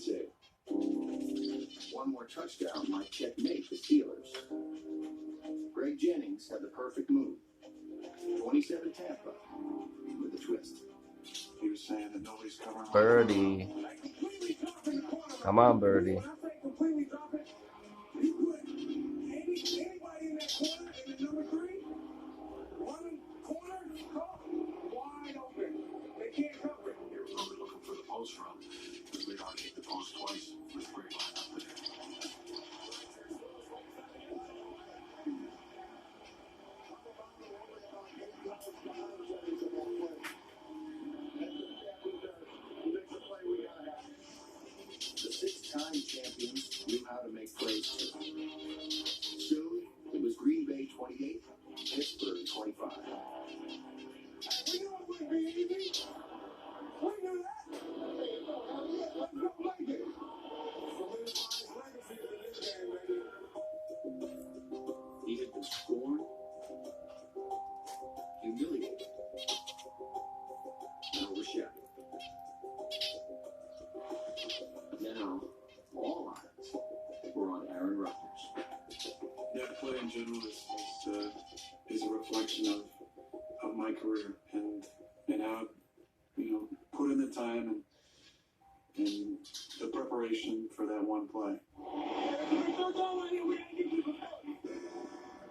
save. One more touchdown might checkmate the Steelers. Greg Jennings had the perfect move. 27 Tampa with a twist. He was saying that nobody's covering. Birdie. Come on, Birdie. Six-time champions knew how to make plays too. Soon, it was Green Bay 28, Pittsburgh 25. He had been scorned, humiliated, and overshadowed. Now, all eyes were on Aaron Rodgers. Yeah, play in general is a reflection of my career and how, put in the time and the preparation for that one play.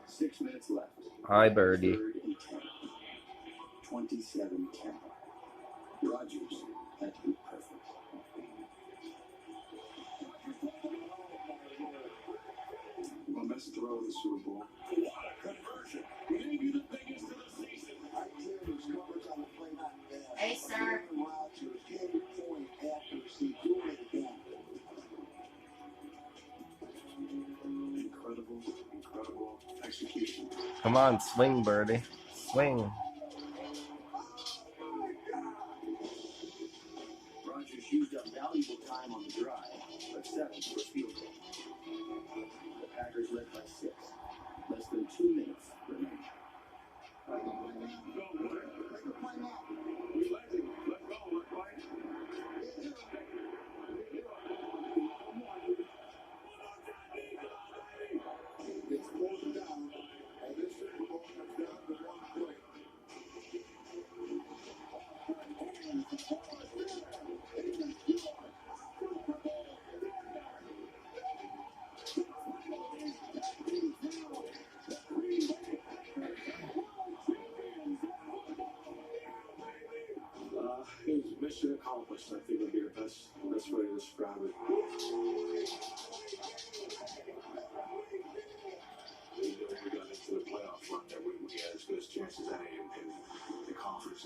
6 minutes left. Hi, Birdie. 27 Tampa. Rodgers had to be perfect. My best throw of the Super Bowl. What a conversion. Maybe the biggest of the season. Hey, sir. Incredible execution. Come on, swing, Birdie. Swing. Rodgers used up valuable time on the drive, but settled for a field goal. The Packers led by 6. Less than 2 minutes remaining. It was mission accomplished, I think would be the best way to describe it. We got into the playoff run that we had as good as chances at in the conference.